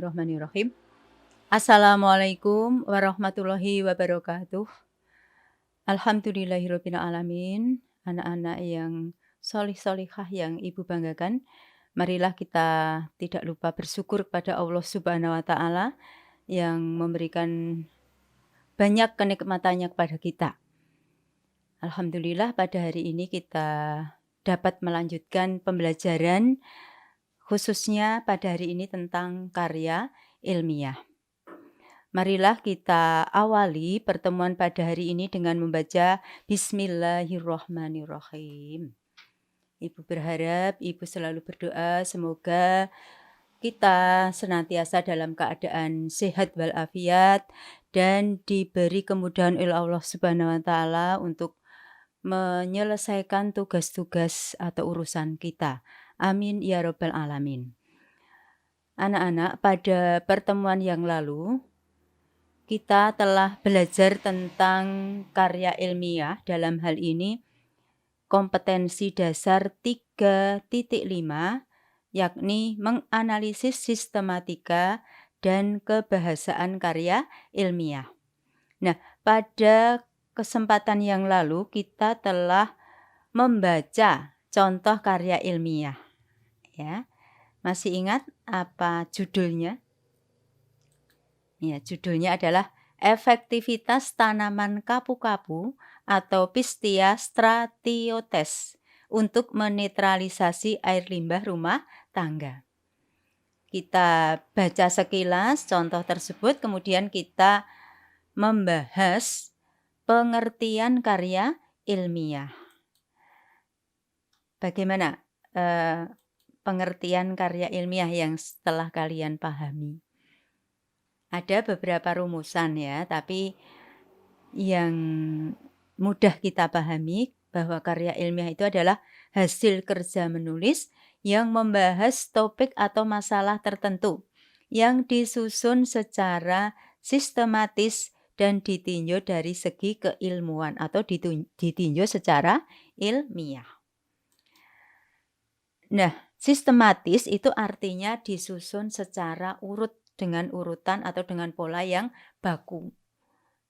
Bismillahirrahmanirrahim. Assalamualaikum warahmatullahi wabarakatuh. Alhamdulillahirabbil alamin. Anak-anak yang sholih-sholihah yang Ibu banggakan, marilah kita tidak lupa bersyukur kepada Allah Subhanahu wa taala yang memberikan banyak kenikmatannya kepada kita. Alhamdulillah pada hari ini kita dapat melanjutkan pembelajaran khususnya pada hari ini tentang karya ilmiah. Marilah kita awali pertemuan pada hari ini dengan membaca Bismillahirrahmanirrahim. Ibu berharap, Ibu selalu berdoa semoga kita senantiasa dalam keadaan sehat walafiat dan diberi kemudahan oleh Allah Subhanahu wa taala untuk menyelesaikan tugas-tugas atau urusan kita. Amin ya rabbal alamin. Anak-anak, pada pertemuan yang lalu kita telah belajar tentang karya ilmiah, dalam hal ini kompetensi dasar 3.5, yakni menganalisis sistematika dan kebahasaan karya ilmiah. Nah, pada kesempatan yang lalu kita telah membaca contoh karya ilmiah. Ya, masih ingat apa judulnya? Ya, judulnya adalah efektivitas tanaman kapu-kapu atau Pistia stratiotes untuk menetralisasi air limbah rumah tangga. Kita baca sekilas contoh tersebut, kemudian kita membahas pengertian karya ilmiah. Bagaimana pengertian karya ilmiah yang setelah kalian pahami? Ada beberapa rumusan ya, tapi yang mudah kita pahami bahwa karya ilmiah itu adalah hasil kerja menulis yang membahas topik atau masalah tertentu yang disusun secara sistematis dan ditinjau dari segi keilmuan atau ditinjau secara ilmiah. Nah, sistematis itu artinya disusun secara urut dengan urutan atau dengan pola yang baku.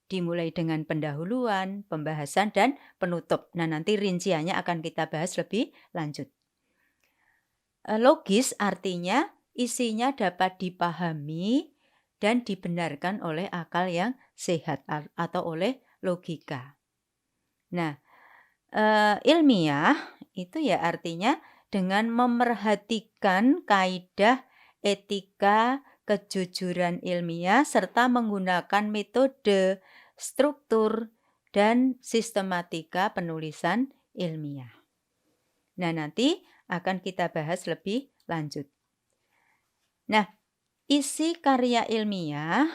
Dimulai dengan pendahuluan, pembahasan, dan penutup. Nah, nanti rinciannya akan kita bahas lebih lanjut. Logis artinya isinya dapat dipahami dan dibenarkan oleh akal yang sehat atau oleh logika. Nah, ilmiah itu ya artinya dengan memerhatikan kaidah etika, kejujuran ilmiah, serta menggunakan metode, struktur, dan sistematika penulisan ilmiah. Nah, nanti akan kita bahas lebih lanjut. Nah, isi karya ilmiah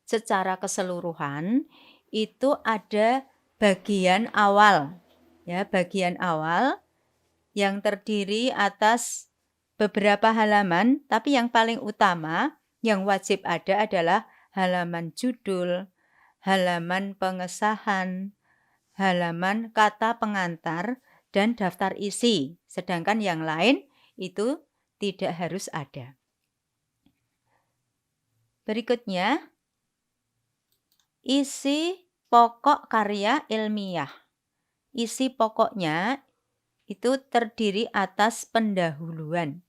secara keseluruhan itu ada bagian awal. Ya, bagian awal yang terdiri atas beberapa halaman, tapi yang paling utama yang wajib ada adalah halaman judul, halaman pengesahan, halaman kata pengantar, dan daftar isi. Sedangkan yang lain itu tidak harus ada. Berikutnya, isi pokok karya ilmiah. Isi pokoknya itu terdiri atas pendahuluan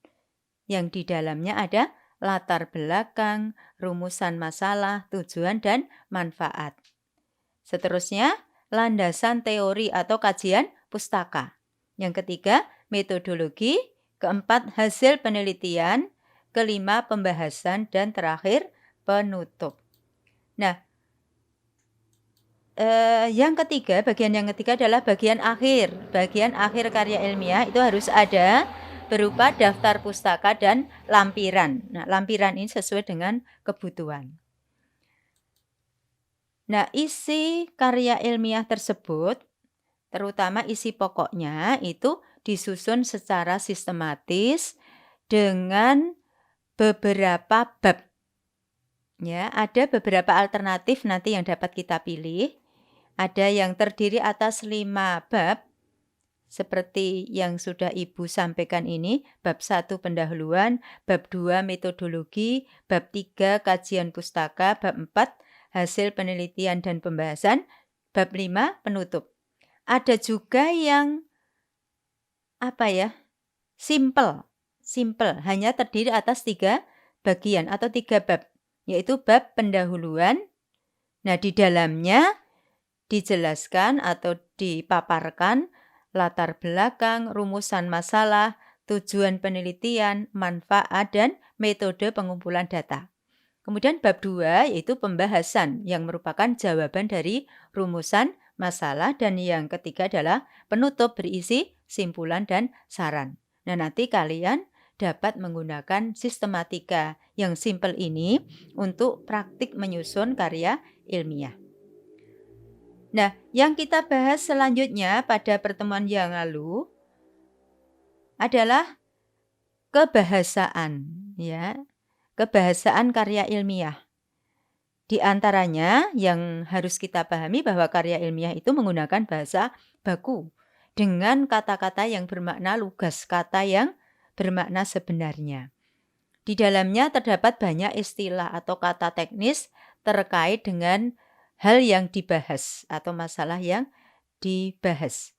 yang di dalamnya ada latar belakang, rumusan masalah, tujuan, dan manfaat. Seterusnya, landasan teori atau kajian pustaka. Yang ketiga, metodologi. Keempat, hasil penelitian. Kelima, pembahasan. Dan terakhir, penutup. Nah, yang ketiga, bagian yang ketiga adalah bagian akhir. Bagian akhir karya ilmiah itu harus ada berupa daftar pustaka dan lampiran. Nah, lampiran ini sesuai dengan kebutuhan. Nah, isi karya ilmiah tersebut, terutama isi pokoknya, itu disusun secara sistematis dengan beberapa bab. Ya, ada beberapa alternatif nanti yang dapat kita pilih. Ada yang terdiri atas 5 bab, seperti yang sudah Ibu sampaikan ini, bab 1 pendahuluan, bab 2 metodologi, bab 3 kajian pustaka, bab 4 hasil penelitian dan pembahasan, bab 5 penutup. Ada juga yang simple, hanya terdiri atas 3 bagian atau 3 bab, yaitu bab pendahuluan. Nah, di dalamnya dijelaskan atau dipaparkan latar belakang, rumusan masalah, tujuan penelitian, manfaat, dan metode pengumpulan data. Kemudian bab 2 yaitu pembahasan yang merupakan jawaban dari rumusan masalah, dan yang ketiga adalah penutup berisi simpulan dan saran. Nah, nanti kalian dapat menggunakan sistematika yang simpel ini untuk praktik menyusun karya ilmiah. Nah, yang kita bahas selanjutnya pada pertemuan yang lalu adalah kebahasaan, ya. Kebahasaan karya ilmiah. Di antaranya yang harus kita pahami bahwa karya ilmiah itu menggunakan bahasa baku dengan kata-kata yang bermakna lugas, kata yang bermakna sebenarnya. Di dalamnya terdapat banyak istilah atau kata teknis terkait dengan hal yang dibahas atau masalah yang dibahas.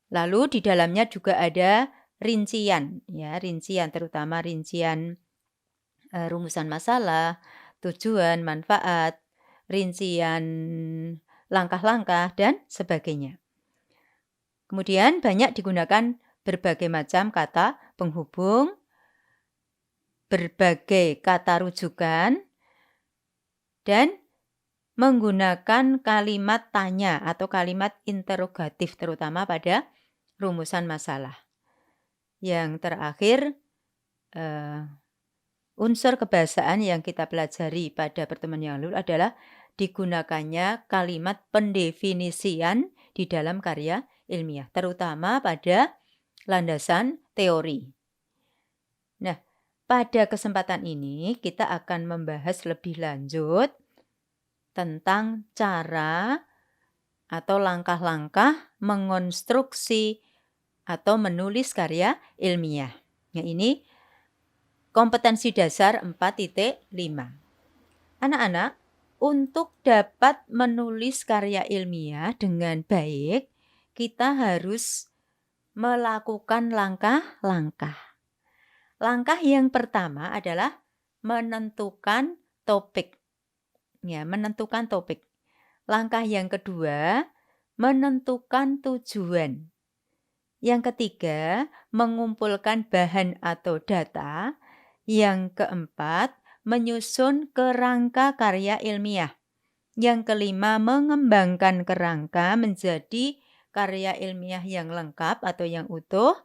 Lalu di dalamnya juga ada rincian, ya, rincian terutama rincian rumusan masalah, tujuan, manfaat, rincian langkah-langkah, dan sebagainya. Kemudian banyak digunakan berbagai macam kata penghubung, berbagai kata rujukan, dan menggunakan kalimat tanya atau kalimat interrogatif terutama pada rumusan masalah. Yang terakhir, unsur kebahasaan yang kita pelajari pada pertemuan yang lalu adalah digunakannya kalimat pendefinisian di dalam karya ilmiah, terutama pada landasan teori. Nah, pada kesempatan ini kita akan membahas lebih lanjut tentang cara atau langkah-langkah mengonstruksi atau menulis karya ilmiah. Nah, ini kompetensi dasar 4.5. Anak-anak, untuk dapat menulis karya ilmiah dengan baik, kita harus melakukan langkah-langkah. Langkah yang pertama adalah menentukan topik. Ya, menentukan topik. Langkah yang kedua, menentukan tujuan. Yang ketiga, mengumpulkan bahan atau data. Yang keempat, menyusun kerangka karya ilmiah. Yang kelima, mengembangkan kerangka menjadi karya ilmiah yang lengkap atau yang utuh.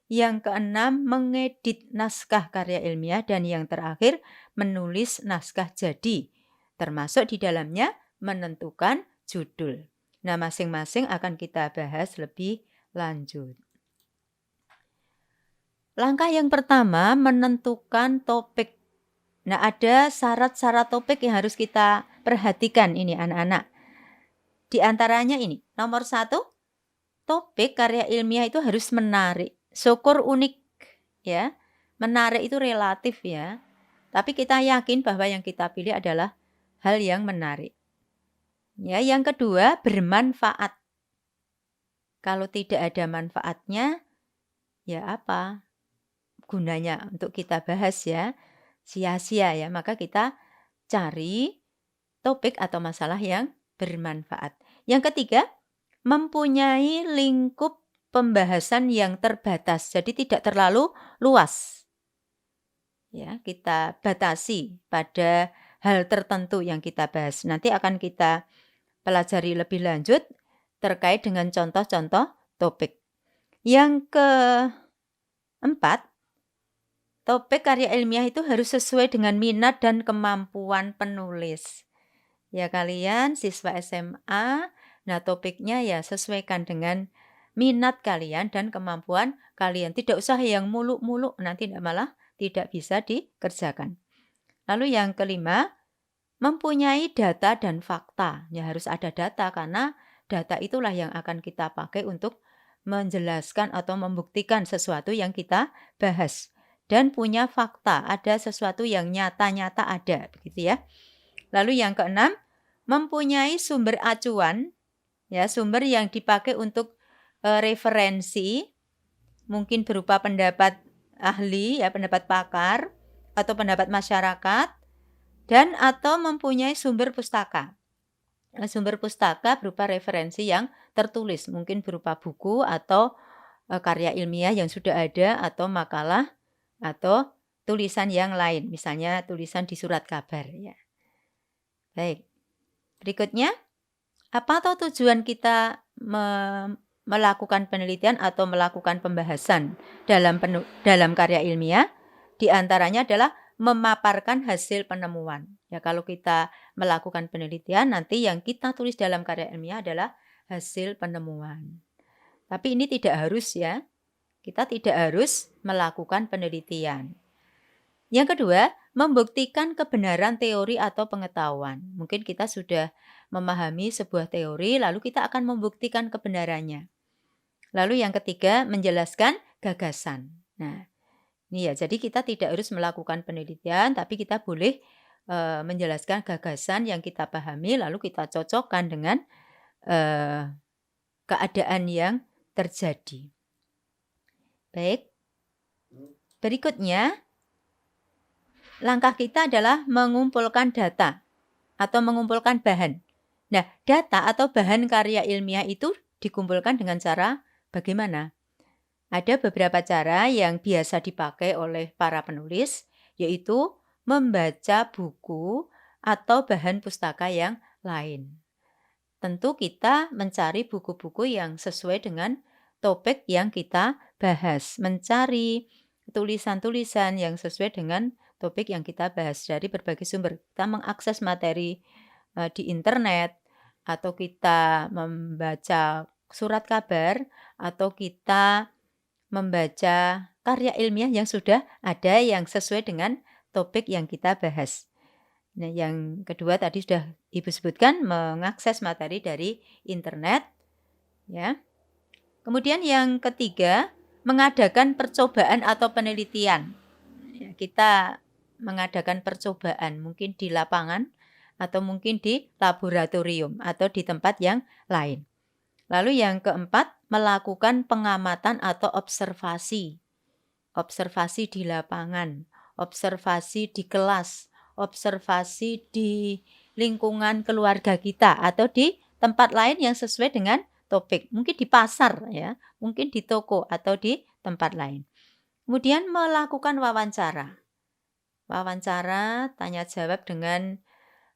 Yang keenam, mengedit naskah karya ilmiah. Dan yang terakhir, menulis naskah jadi. Termasuk di dalamnya menentukan judul. Nah, masing-masing akan kita bahas lebih lanjut. Langkah yang pertama, menentukan topik. Nah, ada syarat-syarat topik yang harus kita perhatikan ini anak-anak. Di antaranya ini, nomor 1, topik karya ilmiah itu harus menarik. Syukur unik, ya. Menarik itu relatif, ya. Tapi kita yakin bahwa yang kita pilih adalah hal yang menarik. Ya, yang kedua, bermanfaat. Kalau tidak ada manfaatnya, ya apa gunanya untuk kita bahas, ya? Sia-sia, ya. Maka kita cari topik atau masalah yang bermanfaat. Yang ketiga, mempunyai lingkup pembahasan yang terbatas. Jadi tidak terlalu luas. Ya, kita batasi pada hal tertentu yang kita bahas. Nanti akan kita pelajari lebih lanjut terkait dengan contoh-contoh topik. Yang keempat, topik karya ilmiah itu harus sesuai dengan minat dan kemampuan penulis. Ya, kalian siswa SMA, nah topiknya ya sesuaikan dengan minat kalian dan kemampuan kalian. Tidak usah yang muluk-muluk, nanti malah tidak bisa dikerjakan. Lalu yang kelima, mempunyai data dan fakta. Ya, harus ada data karena data itulah yang akan kita pakai untuk menjelaskan atau membuktikan sesuatu yang kita bahas. Dan punya fakta, ada sesuatu yang nyata-nyata ada, begitu ya. Lalu yang keenam, mempunyai sumber acuan, ya, sumber yang dipakai untuk referensi, mungkin berupa pendapat ahli, ya, pendapat pakar, atau pendapat masyarakat, dan atau mempunyai sumber pustaka. Sumber pustaka berupa referensi yang tertulis, mungkin berupa buku atau karya ilmiah yang sudah ada, atau makalah, atau tulisan yang lain, misalnya tulisan di surat kabar. Ya. Baik, berikutnya, apa atau tujuan kita melakukan penelitian atau melakukan pembahasan dalam karya ilmiah? Di antaranya adalah memaparkan hasil penemuan. Ya, kalau kita melakukan penelitian, nanti yang kita tulis dalam karya ilmiah adalah hasil penemuan. Tapi ini tidak harus ya. Kita tidak harus melakukan penelitian. Yang kedua, membuktikan kebenaran teori atau pengetahuan. Mungkin kita sudah memahami sebuah teori, lalu kita akan membuktikan kebenarannya. Lalu yang ketiga, menjelaskan gagasan. Nah, ini ya, jadi kita tidak harus melakukan penelitian, tapi kita boleh menjelaskan gagasan yang kita pahami, lalu kita cocokkan dengan keadaan yang terjadi. Baik, berikutnya, langkah kita adalah mengumpulkan data atau mengumpulkan bahan. Nah, data atau bahan karya ilmiah itu dikumpulkan dengan cara bagaimana? Ada beberapa cara yang biasa dipakai oleh para penulis, yaitu membaca buku atau bahan pustaka yang lain. Tentu kita mencari buku-buku yang sesuai dengan topik yang kita bahas, mencari tulisan-tulisan yang sesuai dengan topik yang kita bahas dari berbagai sumber. Kita mengakses materi di internet, atau kita membaca surat kabar, atau kita membaca karya ilmiah yang sudah ada yang sesuai dengan topik yang kita bahas. Nah, yang kedua tadi sudah Ibu sebutkan, mengakses materi dari internet, ya. Kemudian yang ketiga, mengadakan percobaan atau penelitian. Ya, kita mengadakan percobaan mungkin di lapangan atau mungkin di laboratorium atau di tempat yang lain. Lalu yang keempat, melakukan pengamatan atau observasi. Observasi di lapangan, observasi di kelas, observasi di lingkungan keluarga kita atau di tempat lain yang sesuai dengan topik. Mungkin di pasar ya, mungkin di toko atau di tempat lain. Kemudian melakukan wawancara. Wawancara, tanya jawab dengan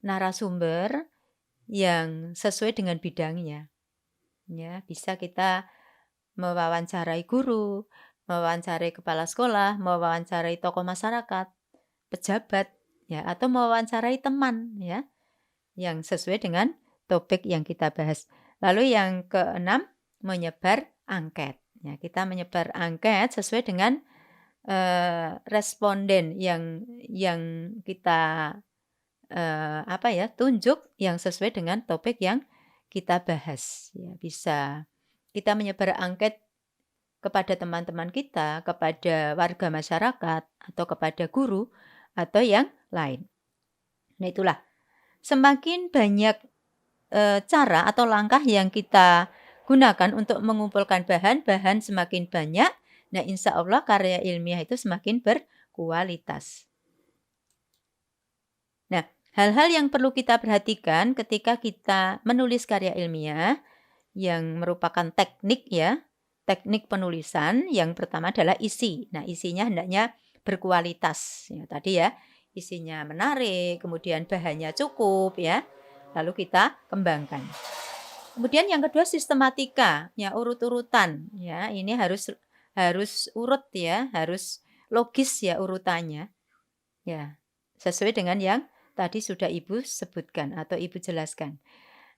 narasumber yang sesuai dengan bidangnya. Ya, bisa kita mewawancarai guru, mewawancarai kepala sekolah, mewawancarai tokoh masyarakat, pejabat, ya, atau mewawancarai teman, ya, yang sesuai dengan topik yang kita bahas. Lalu yang keenam, menyebar angket. Ya, kita menyebar angket sesuai dengan responden yang kita tunjuk yang sesuai dengan topik yang kita bahas. Ya, bisa kita menyebar angket kepada teman-teman kita, kepada warga masyarakat, atau kepada guru, atau yang lain. Nah, itulah. Semakin banyak cara atau langkah yang kita gunakan untuk mengumpulkan bahan semakin banyak, nah insya Allah karya ilmiah itu semakin berkualitas. Nah, hal-hal yang perlu kita perhatikan ketika kita menulis karya ilmiah yang merupakan teknik ya, teknik penulisan, yang pertama adalah isi. Nah, isinya hendaknya berkualitas. Ya, tadi ya, isinya menarik, kemudian bahannya cukup ya. Lalu kita kembangkan. Kemudian yang kedua sistematika, ya urut-urutan, ya ini harus urut ya, harus logis ya urutannya, ya sesuai dengan yang tadi sudah Ibu sebutkan atau Ibu jelaskan.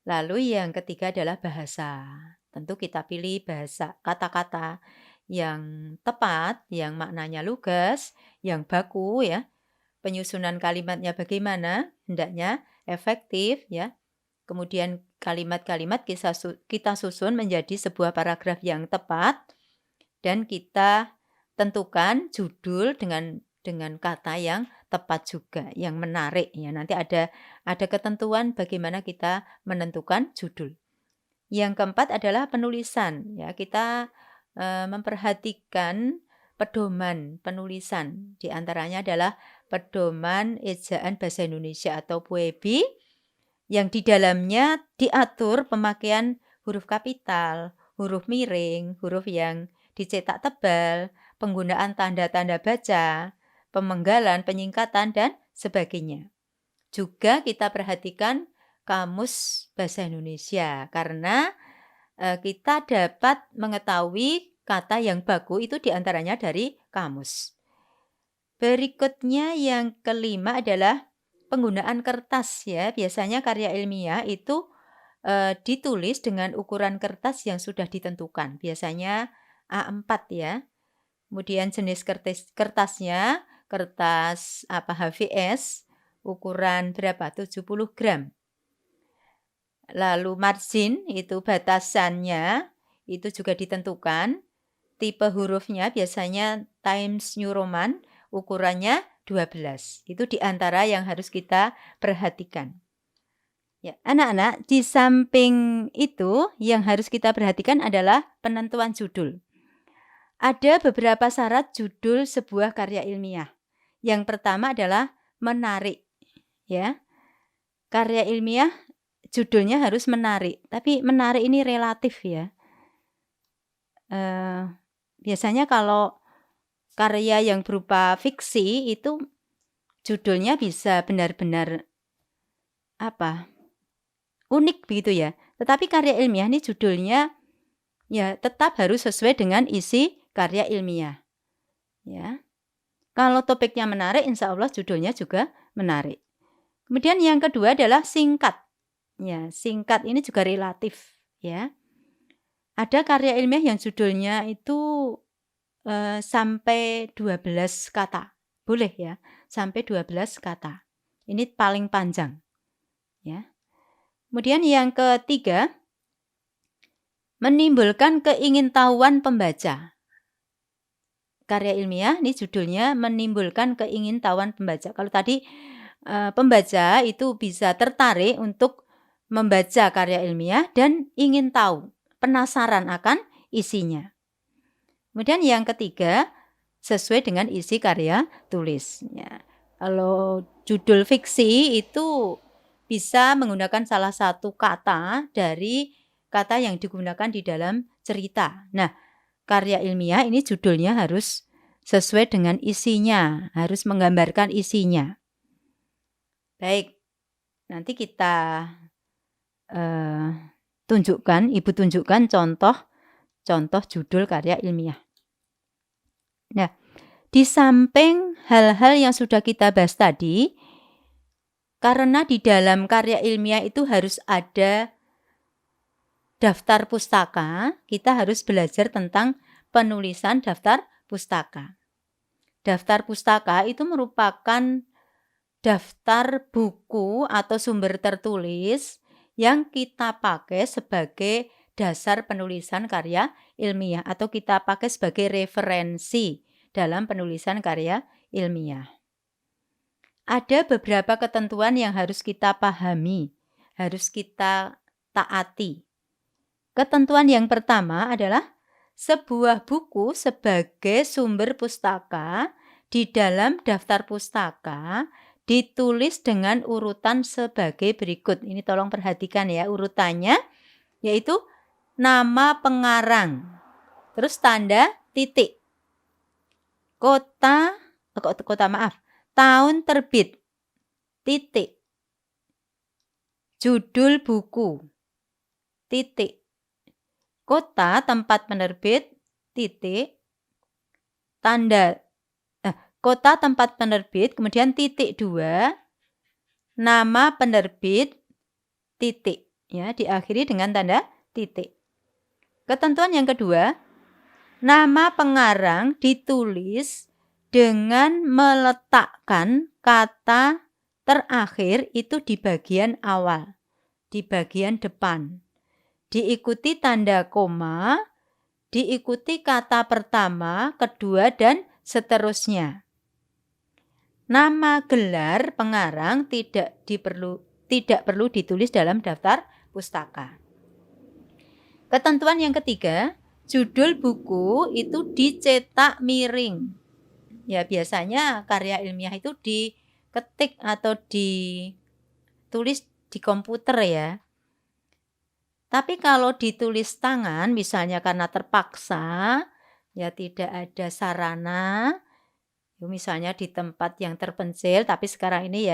Lalu yang ketiga adalah bahasa. Tentu kita pilih bahasa kata-kata yang tepat, yang maknanya lugas, yang baku ya. Penyusunan kalimatnya bagaimana, hendaknya efektif ya. Kemudian kalimat-kalimat kita susun menjadi sebuah paragraf yang tepat dan kita tentukan judul dengan kata yang tepat juga, yang menarik ya. Nanti ada ketentuan bagaimana kita menentukan judul. Yang keempat adalah penulisan ya. Kita memperhatikan pedoman penulisan. Di antaranya adalah pedoman ejaan bahasa Indonesia atau PUEBI yang di dalamnya diatur pemakaian huruf kapital, huruf miring, huruf yang dicetak tebal, penggunaan tanda-tanda baca, pemenggalan, penyingkatan, dan sebagainya. Juga kita perhatikan kamus bahasa Indonesia karena kita dapat mengetahui kata yang baku itu diantaranya dari kamus. Berikutnya yang kelima adalah penggunaan kertas ya. Biasanya karya ilmiah itu ditulis dengan ukuran kertas yang sudah ditentukan. Biasanya A4 ya. Kemudian jenis kertasnya, kertas HVS, ukuran berapa? 70 gram. Lalu margin itu batasannya itu juga ditentukan. Tipe hurufnya biasanya Times New Roman, ukurannya 12. Itu diantara yang harus kita perhatikan. Ya, anak-anak, di samping itu yang harus kita perhatikan adalah penentuan judul. Ada beberapa syarat judul sebuah karya ilmiah. Yang pertama adalah menarik. Ya. Karya ilmiah judulnya harus menarik, tapi menarik ini relatif ya. Biasanya kalau karya yang berupa fiksi itu judulnya bisa benar-benar unik begitu ya. Tetapi karya ilmiah ini judulnya ya tetap harus sesuai dengan isi karya ilmiah. Ya. Kalau topiknya menarik, insya Allah judulnya juga menarik. Kemudian yang kedua adalah singkat. Ya, singkat ini juga relatif ya. Ada karya ilmiah yang judulnya itu sampai 12 kata. Boleh ya, sampai 12 kata. Ini paling panjang. Ya. Kemudian yang ketiga, menimbulkan keingintahuan pembaca. Karya ilmiah ini judulnya menimbulkan keingintahuan pembaca. Kalau tadi pembaca itu bisa tertarik untuk membaca karya ilmiah dan ingin tahu, penasaran akan isinya. Kemudian yang ketiga, sesuai dengan isi karya tulisnya. Kalau judul fiksi itu bisa menggunakan salah satu kata dari kata yang digunakan di dalam cerita. Nah, karya ilmiah ini judulnya harus sesuai dengan isinya, harus menggambarkan isinya. Baik, nanti kita Ibu tunjukkan contoh judul karya ilmiah. Nah, di samping hal-hal yang sudah kita bahas tadi, karena di dalam karya ilmiah itu harus ada daftar pustaka, kita harus belajar tentang penulisan daftar pustaka. Daftar pustaka itu merupakan daftar buku atau sumber tertulis yang kita pakai sebagai dasar penulisan karya ilmiah atau kita pakai sebagai referensi dalam penulisan karya ilmiah. Ada beberapa ketentuan yang harus kita pahami, harus kita taati. Ketentuan yang pertama adalah sebuah buku sebagai sumber pustaka di dalam daftar pustaka ditulis dengan urutan sebagai berikut. Ini tolong perhatikan ya urutannya, yaitu nama pengarang, terus tanda titik, tahun terbit, titik, judul buku, titik, kota tempat penerbit, titik, kota tempat penerbit, kemudian titik 2, nama penerbit, titik. Ya, diakhiri dengan tanda titik. Ketentuan yang kedua, nama pengarang ditulis dengan meletakkan kata terakhir itu di bagian awal. di bagian depan. Diikuti tanda koma, diikuti kata pertama, kedua, dan seterusnya. Nama gelar pengarang tidak perlu ditulis dalam daftar pustaka. Ketentuan yang ketiga, judul buku itu dicetak miring. Ya, biasanya karya ilmiah itu diketik atau ditulis di komputer ya. Tapi kalau ditulis tangan, misalnya karena terpaksa, ya tidak ada sarana, misalnya di tempat yang terpencil, tapi sekarang ini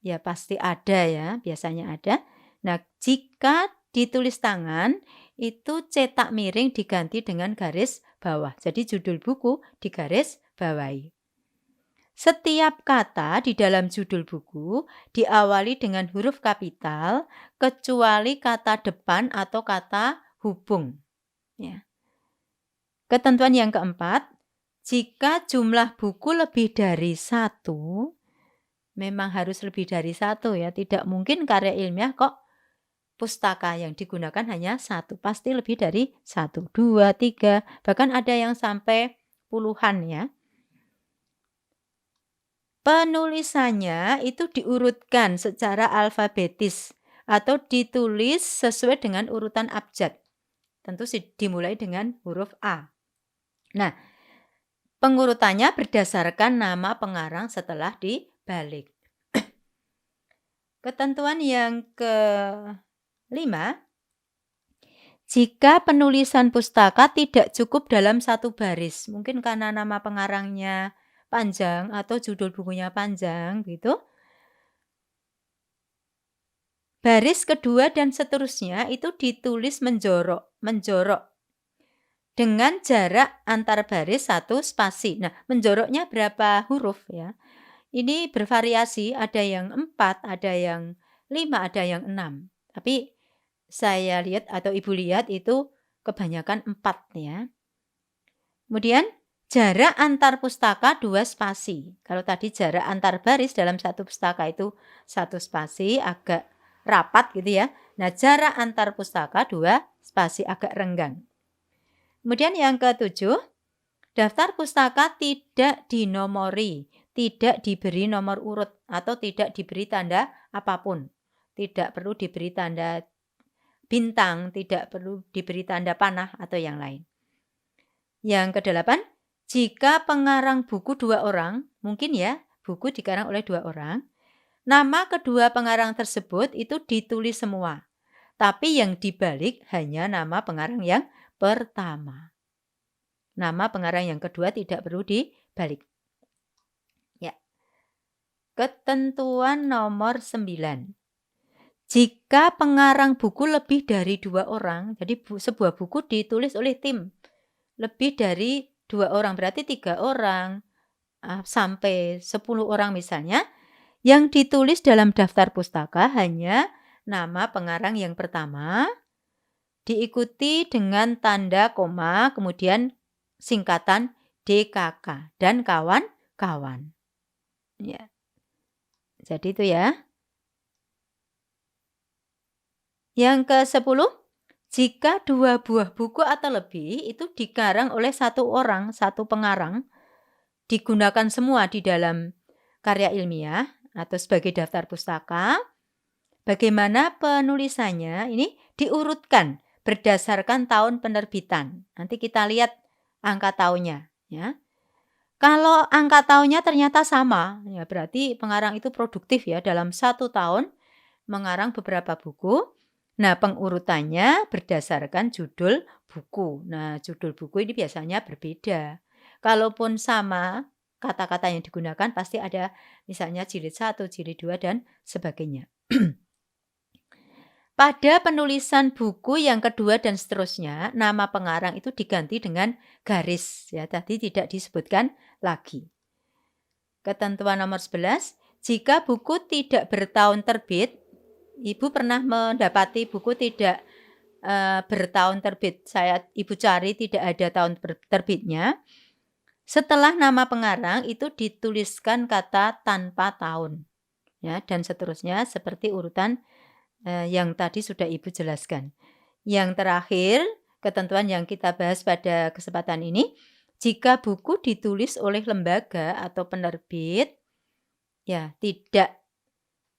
ya pasti ada ya, biasanya ada. Nah, jika ditulis tangan, itu cetak miring diganti dengan garis bawah. Jadi judul buku digaris bawahi. Setiap kata di dalam judul buku diawali dengan huruf kapital kecuali kata depan atau kata hubung. Ya. Ketentuan yang keempat, jika jumlah buku lebih dari 1, memang harus lebih dari 1 ya. Tidak mungkin karya ilmiah kok pustaka yang digunakan hanya 1. Pasti lebih dari 1, 2, 3, bahkan ada yang sampai puluhan ya. Penulisannya itu diurutkan secara alfabetis atau ditulis sesuai dengan urutan abjad. Tentu dimulai dengan huruf A. Nah, pengurutannya berdasarkan nama pengarang setelah dibalik. Ketentuan yang kelima, jika penulisan pustaka tidak cukup dalam satu baris, mungkin karena nama pengarangnya panjang atau judul bukunya panjang gitu. Baris kedua dan seterusnya itu ditulis menjorok dengan jarak antar baris 1 spasi. Nah, menjoroknya berapa huruf ya? Ini bervariasi, ada yang 4, ada yang 5, ada yang 6. Tapi saya lihat atau Ibu lihat itu kebanyakan 4 ya. Kemudian jarak antar pustaka 2 spasi. Kalau tadi jarak antar baris dalam satu pustaka itu 1 spasi, agak rapat gitu ya. Nah, jarak antar pustaka 2 spasi, agak renggang. Kemudian yang ke-7, daftar pustaka tidak dinomori, tidak diberi nomor urut atau tidak diberi tanda apapun. Tidak perlu diberi tanda bintang, tidak perlu diberi tanda panah atau yang lain. Yang ke-8, jika pengarang buku 2 orang, mungkin ya buku dikarang oleh 2 orang, nama kedua pengarang tersebut itu ditulis semua. Tapi yang dibalik hanya nama pengarang yang pertama. Nama pengarang yang kedua tidak perlu dibalik. Ya. Ketentuan nomor 9. Jika pengarang buku lebih dari 2 orang, jadi sebuah buku ditulis oleh tim lebih dari 2 orang, berarti 3 orang sampai 10 orang misalnya, yang ditulis dalam daftar pustaka hanya nama pengarang yang pertama, diikuti dengan tanda koma, kemudian singkatan DKK dan kawan-kawan. Ya. Jadi itu ya. Yang ke-10, jika 2 buah buku atau lebih itu dikarang oleh 1 orang, 1 pengarang, digunakan semua di dalam karya ilmiah atau sebagai daftar pustaka, bagaimana penulisannya ini diurutkan berdasarkan tahun penerbitan. Nanti kita lihat angka tahunnya ya. Kalau angka tahunnya ternyata sama, ya berarti pengarang itu produktif ya, dalam 1 tahun mengarang beberapa buku. Nah, pengurutannya berdasarkan judul buku. Nah, judul buku ini biasanya berbeda. Kalaupun sama, kata-kata yang digunakan pasti ada misalnya jilid 1, jilid 2, dan sebagainya. Pada penulisan buku yang kedua dan seterusnya, nama pengarang itu diganti dengan garis. Ya, tadi tidak disebutkan lagi. Ketentuan nomor 11, jika buku tidak bertahun terbit, Ibu pernah mendapati buku tidak bertahun terbit. Ibu cari tidak ada tahun terbitnya. Setelah nama pengarang itu dituliskan kata tanpa tahun. Ya, dan seterusnya seperti urutan yang tadi sudah Ibu jelaskan. Yang terakhir, ketentuan yang kita bahas pada kesempatan ini, jika buku ditulis oleh lembaga atau penerbit, ya tidak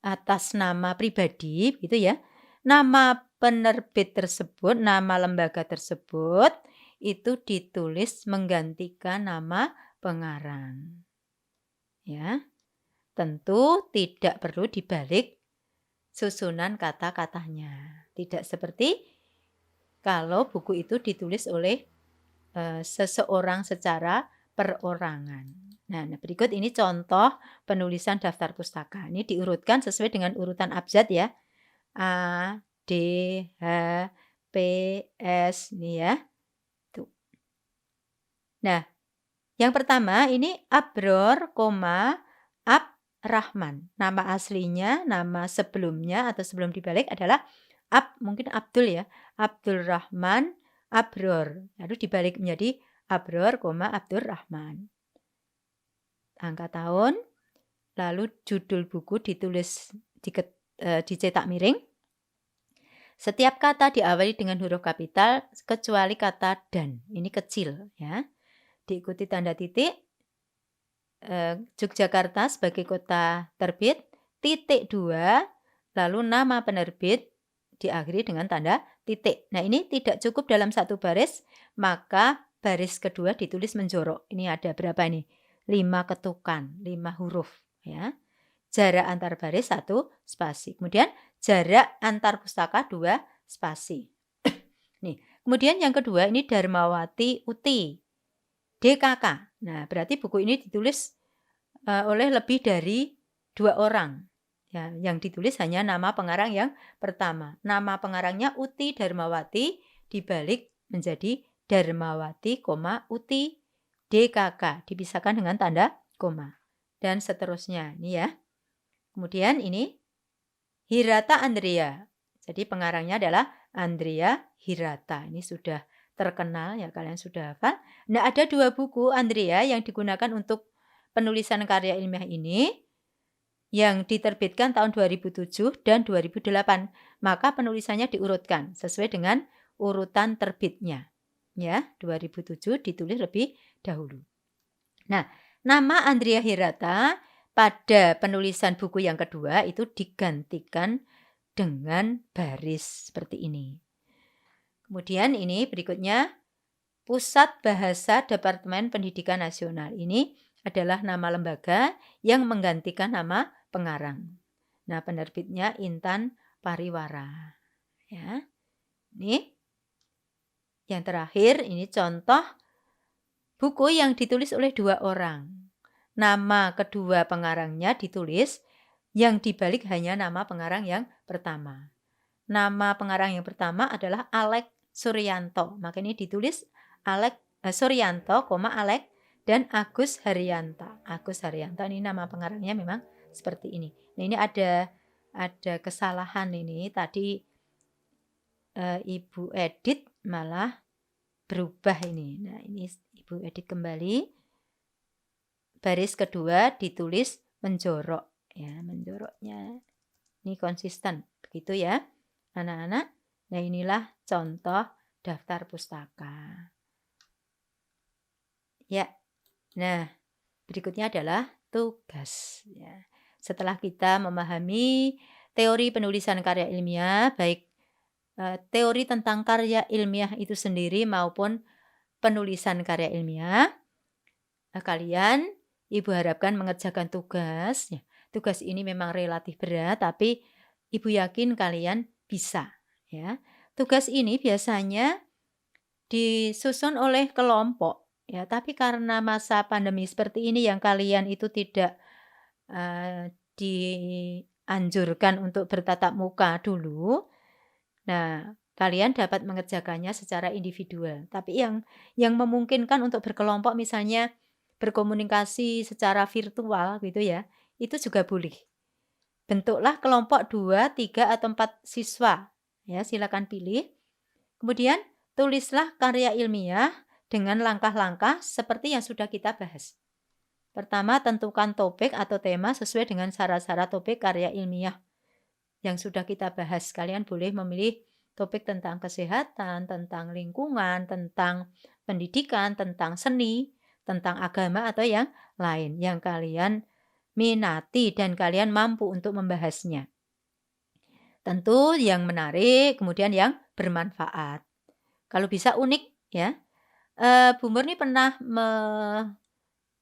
atas nama pribadi, gitu ya. Nama penerbit tersebut, nama lembaga tersebut itu ditulis menggantikan nama pengarang. Ya, tentu tidak perlu dibalik susunan kata-katanya. Tidak seperti kalau buku itu ditulis oleh seseorang secara perorangan. Nah, berikut ini contoh penulisan daftar pustaka. Ini diurutkan sesuai dengan urutan abjad ya. A, D, H, P, S, ini ya. Tuh. Nah, yang pertama ini Abror, Rahman. Nama aslinya, nama sebelumnya atau sebelum dibalik adalah mungkin Abdul ya. Abdul Rahman Abror. Lalu dibalik menjadi Abror, Abdur Rahman. Angka tahun, lalu judul buku ditulis dicetak miring. Setiap kata diawali dengan huruf kapital kecuali kata dan. Ini kecil ya. Diikuti tanda titik. Yogyakarta sebagai kota terbit, titik 2, lalu nama penerbit diakhiri dengan tanda titik. Nah, ini tidak cukup dalam satu baris, maka baris kedua ditulis menjorok. Ini ada berapa nih? 5 ketukan, 5 huruf ya. Jarak antar baris 1 spasi. Kemudian jarak antar pustaka 2 spasi. Nih, kemudian yang kedua ini Darmawati Uti. DKK. Nah, berarti buku ini ditulis oleh lebih dari 2 orang. Ya, yang ditulis hanya nama pengarang yang pertama. Nama pengarangnya Uti Darmawati dibalik menjadi Darmawati, Uti DKK dipisahkan dengan tanda koma dan seterusnya. Ini ya. Kemudian ini Hirata Andrea. Jadi pengarangnya adalah Andrea Hirata. Ini sudah terkenal ya, kalian sudah hafal. Nah, ada 2 buku Andrea yang digunakan untuk penulisan karya ilmiah ini yang diterbitkan tahun 2007 dan 2008. Maka penulisannya diurutkan sesuai dengan urutan terbitnya. Ya, 2007 ditulis lebih dahulu. Nah, nama Andrea Hirata pada penulisan buku yang kedua itu digantikan dengan baris seperti ini. Kemudian ini berikutnya Pusat Bahasa Departemen Pendidikan Nasional. Ini adalah nama lembaga yang menggantikan nama pengarang. Nah, penerbitnya Intan Pariwara. Ya. Ini yang terakhir, ini contoh buku yang ditulis oleh 2 orang. Nama kedua pengarangnya ditulis, yang dibalik hanya nama pengarang yang pertama. Nama pengarang yang pertama adalah Alek Suryanto. Maka ini ditulis Suryanto, Alek dan Agus Haryanto. Agus Haryanto ini nama pengarangnya memang seperti ini. Nah, ini ada kesalahan ini. Tadi Ibu edit malah berubah ini. Nah, ini Ibu edit kembali. Baris kedua ditulis menjorok ya, menjoroknya. Ini konsisten begitu ya, anak-anak. Nah, inilah contoh daftar pustaka. Ya. Nah, berikutnya adalah tugas ya. Setelah kita memahami teori penulisan karya ilmiah, baik teori tentang karya ilmiah itu sendiri maupun penulisan karya ilmiah, kalian Ibu harapkan mengerjakan tugas. Ya, tugas ini memang relatif berat, tapi Ibu yakin kalian bisa. Ya, tugas ini biasanya disusun oleh kelompok. Ya, tapi karena masa pandemi seperti ini yang kalian itu tidak dianjurkan untuk bertatap muka dulu. Nah, kalian dapat mengerjakannya secara individual. Tapi yang memungkinkan untuk berkelompok misalnya berkomunikasi secara virtual gitu ya, itu juga boleh. Bentuklah kelompok 2, 3 atau 4 siswa. Ya, silakan pilih. Kemudian tulislah karya ilmiah dengan langkah-langkah seperti yang sudah kita bahas. Pertama, tentukan topik atau tema sesuai dengan syarat-syarat topik karya ilmiah yang sudah kita bahas. Kalian boleh memilih topik tentang kesehatan, tentang lingkungan, tentang pendidikan, tentang seni, tentang agama atau yang lain yang kalian minati dan kalian mampu untuk membahasnya. Tentu yang menarik, kemudian yang bermanfaat. Kalau bisa unik ya. Bu Murni pernah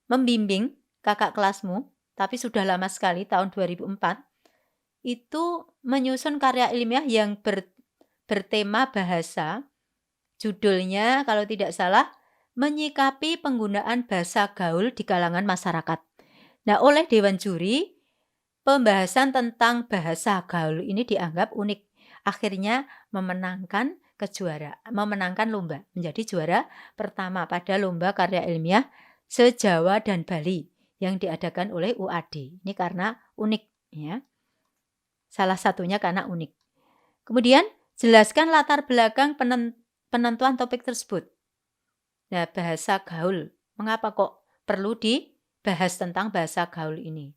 membimbing kakak kelasmu, tapi sudah lama sekali, tahun 2004, itu menyusun karya ilmiah yang bertema bahasa. Judulnya kalau tidak salah, menyikapi penggunaan bahasa gaul di kalangan masyarakat. Nah, oleh Dewan Juri, pembahasan tentang bahasa gaul ini dianggap unik. Akhirnya memenangkan lomba, menjadi juara pertama pada lomba karya ilmiah se-Jawa dan Bali yang diadakan oleh UAD. Ini karena unik ya. Salah satunya karena unik. Kemudian jelaskan latar belakang penentuan topik tersebut. Nah, bahasa gaul. Mengapa kok perlu dibahas tentang bahasa gaul ini?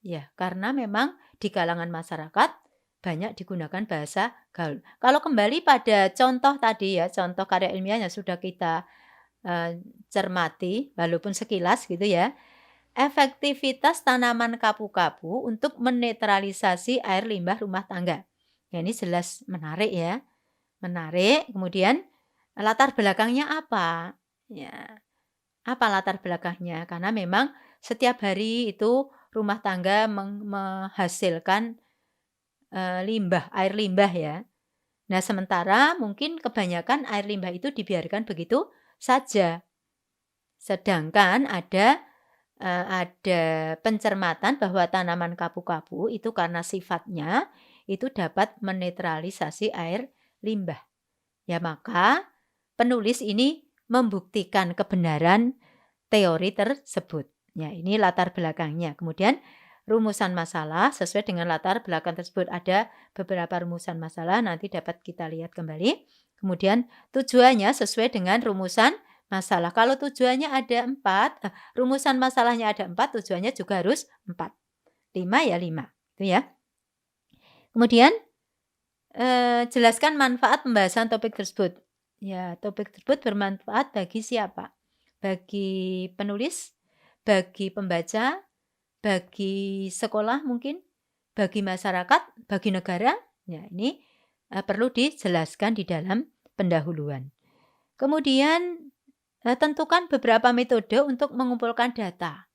Ya, karena memang di kalangan masyarakat banyak digunakan bahasa gaul. Kalau kembali pada contoh tadi ya, contoh karya ilmiah yang sudah kita cermati, walaupun sekilas gitu ya, efektivitas tanaman kapu-kapu untuk menetralisasi air limbah rumah tangga. Ya, ini jelas menarik ya, menarik. Kemudian latar belakangnya apa? Ya, apa latar belakangnya? Karena memang setiap hari itu rumah tangga menghasilkan air limbah ya. Nah, sementara mungkin kebanyakan air limbah itu dibiarkan begitu saja. Sedangkan ada pencermatan bahwa tanaman kapu-kapu itu karena sifatnya itu dapat menetralisasi air limbah. Ya, maka penulis ini membuktikan kebenaran teori tersebut. Ya, ini latar belakangnya. Kemudian rumusan masalah sesuai dengan latar belakang tersebut. Ada beberapa rumusan masalah, nanti dapat kita lihat kembali. Kemudian tujuannya sesuai dengan rumusan masalah. Kalau tujuannya ada 4, rumusan masalahnya ada 4, tujuannya juga harus 4. 5 ya 5. Itu ya. Kemudian jelaskan manfaat pembahasan topik tersebut. Ya, topik tersebut bermanfaat bagi siapa? Bagi penulis, bagi pembaca, bagi sekolah mungkin, bagi masyarakat, bagi negara. Ya, ini perlu dijelaskan di dalam pendahuluan. Kemudian tentukan beberapa metode untuk mengumpulkan data.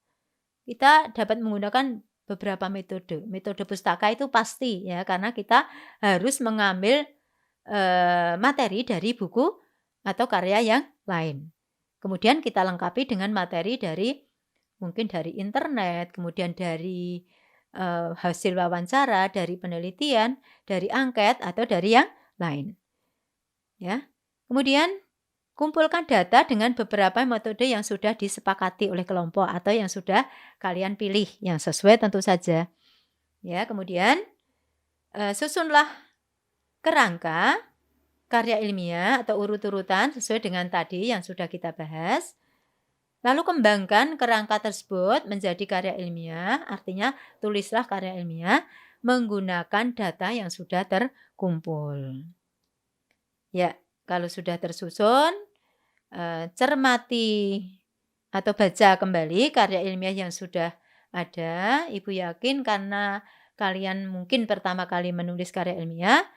Kita dapat menggunakan beberapa metode. Metode pustaka itu pasti ya, karena kita harus mengambil materi dari buku atau karya yang lain. Kemudian kita lengkapi dengan materi mungkin dari internet, kemudian dari hasil wawancara, dari penelitian, dari angket atau dari yang lain. Ya. Kemudian kumpulkan data dengan beberapa metode yang sudah disepakati oleh kelompok atau yang sudah kalian pilih yang sesuai tentu saja. Ya, kemudian susunlah kerangka karya ilmiah atau urut-urutan sesuai dengan tadi yang sudah kita bahas. Lalu kembangkan kerangka tersebut menjadi karya ilmiah, artinya tulislah karya ilmiah menggunakan data yang sudah terkumpul. Ya, kalau sudah tersusun, cermati atau baca kembali karya ilmiah yang sudah ada. Ibu yakin karena kalian mungkin pertama kali menulis karya ilmiah,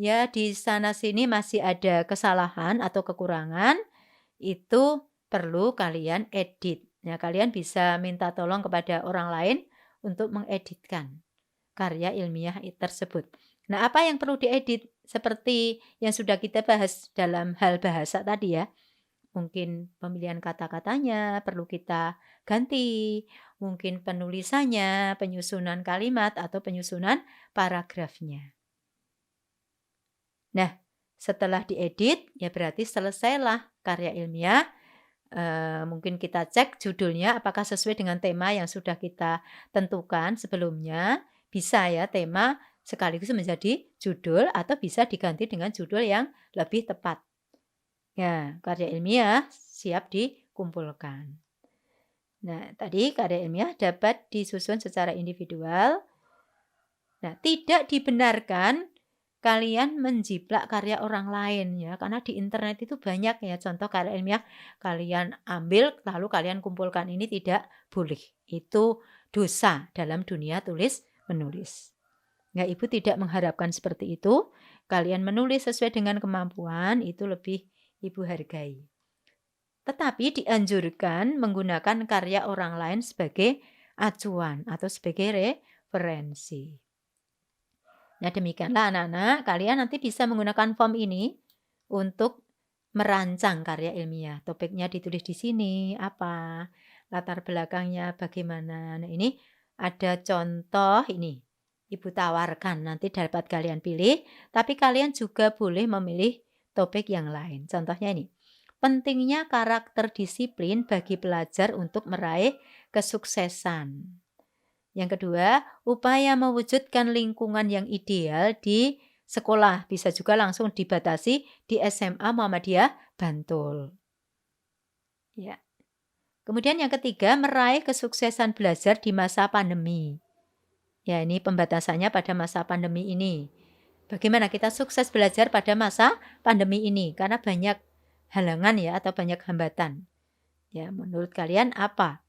ya di sana-sini masih ada kesalahan atau kekurangan, itu perlu kalian edit. Ya, kalian bisa minta tolong kepada orang lain untuk mengeditkan karya ilmiah tersebut. Nah, apa yang perlu diedit? Seperti yang sudah kita bahas dalam hal bahasa tadi ya. Mungkin pemilihan kata-katanya perlu kita ganti, mungkin penulisannya, penyusunan kalimat atau penyusunan paragrafnya. Nah, setelah diedit, ya berarti selesailah karya ilmiah. Mungkin kita cek judulnya apakah sesuai dengan tema yang sudah kita tentukan sebelumnya. Bisa ya tema sekaligus menjadi judul atau bisa diganti dengan judul yang lebih tepat. Ya, karya ilmiah siap dikumpulkan. Nah, tadi karya ilmiah dapat disusun secara individual. Nah, tidak dibenarkan kalian menjiplak karya orang lain ya, karena di internet itu banyak ya contoh karya ilmiah kalian ambil lalu kalian kumpulkan, ini tidak boleh. Itu dosa dalam dunia tulis menulis. Nah, Ibu tidak mengharapkan seperti itu. Kalian menulis sesuai dengan kemampuan, itu lebih Ibu hargai. Tetapi dianjurkan menggunakan karya orang lain sebagai acuan atau sebagai referensi. Nah, demikianlah anak-anak, kalian nanti bisa menggunakan form ini untuk merancang karya ilmiah. Topiknya ditulis di sini, apa, latar belakangnya bagaimana. Nah, ini ada contoh ini. Ibu tawarkan, nanti dapat kalian pilih, tapi kalian juga boleh memilih topik yang lain. Contohnya ini, pentingnya karakter disiplin bagi pelajar untuk meraih kesuksesan. Yang kedua, upaya mewujudkan lingkungan yang ideal di sekolah. Bisa juga langsung dibatasi di SMA Muhammadiyah Bantul. Ya. Kemudian yang ketiga, meraih kesuksesan belajar di masa pandemi. Ya, ini pembatasannya pada masa pandemi ini. Bagaimana kita sukses belajar pada masa pandemi ini? Karena banyak halangan ya atau banyak hambatan. Ya, menurut kalian apa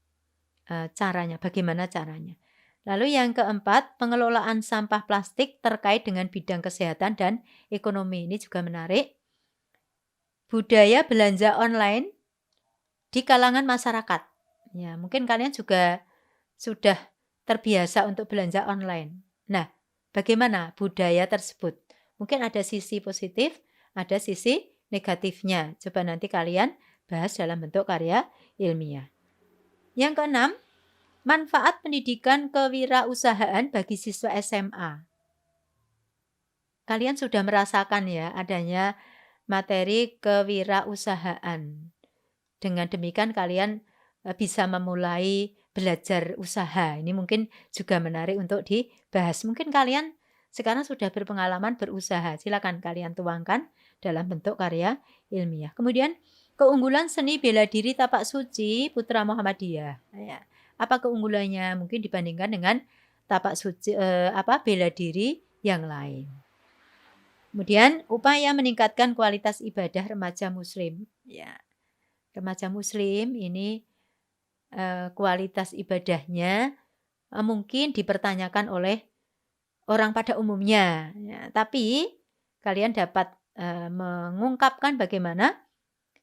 caranya? Bagaimana caranya? Lalu yang keempat, pengelolaan sampah plastik terkait dengan bidang kesehatan dan ekonomi. Ini juga menarik. Budaya belanja online di kalangan masyarakat. Ya, mungkin kalian juga sudah terbiasa untuk belanja online. Nah, bagaimana budaya tersebut? Mungkin ada sisi positif, ada sisi negatifnya. Coba nanti kalian bahas dalam bentuk karya ilmiah. Yang keenam, manfaat pendidikan kewirausahaan bagi siswa SMA. Kalian sudah merasakan ya adanya materi kewirausahaan. Dengan demikian kalian bisa memulai belajar usaha. Ini mungkin juga menarik untuk dibahas. Mungkin kalian sekarang sudah berpengalaman berusaha. Silakan kalian tuangkan dalam bentuk karya ilmiah. Kemudian keunggulan seni bela diri tapak suci Putra Muhammadiyah. Ya. Apa keunggulannya? Mungkin dibandingkan dengan tapak suci bela diri yang lain. Kemudian upaya meningkatkan kualitas ibadah remaja muslim. Ya. Remaja muslim ini kualitas ibadahnya mungkin dipertanyakan oleh orang pada umumnya. Ya, tapi kalian dapat mengungkapkan bagaimana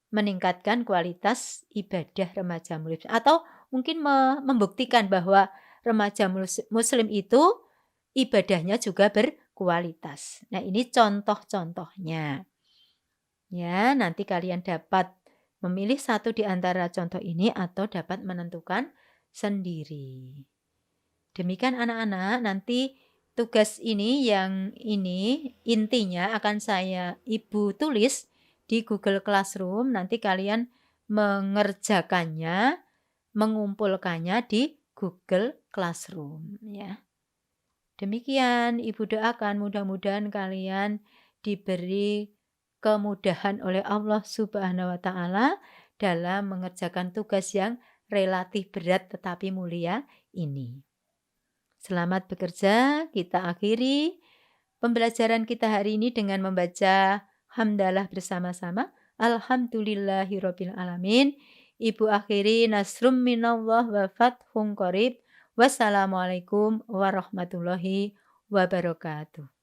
meningkatkan kualitas ibadah remaja muslim. Atau mungkin membuktikan bahwa remaja muslim itu ibadahnya juga berkualitas. Nah, ini contoh-contohnya. Ya, nanti kalian dapat memilih satu di antara contoh ini atau dapat menentukan sendiri. Demikian anak-anak, nanti tugas ini yang ini intinya akan Ibu tulis di Google Classroom. Nanti kalian mengerjakannya, mengumpulkannya di Google Classroom ya. Demikian Ibu doakan mudah-mudahan kalian diberi kemudahan oleh Allah Subhanahu wa taala dalam mengerjakan tugas yang relatif berat tetapi mulia ini. Selamat bekerja, kita akhiri pembelajaran kita hari ini dengan membaca hamdalah bersama-sama. Alhamdulillahirabbil alamin. Ibu akhiri nasrum minallah wa fathun qarib. Wassalamualaikum warahmatullahi wabarakatuh.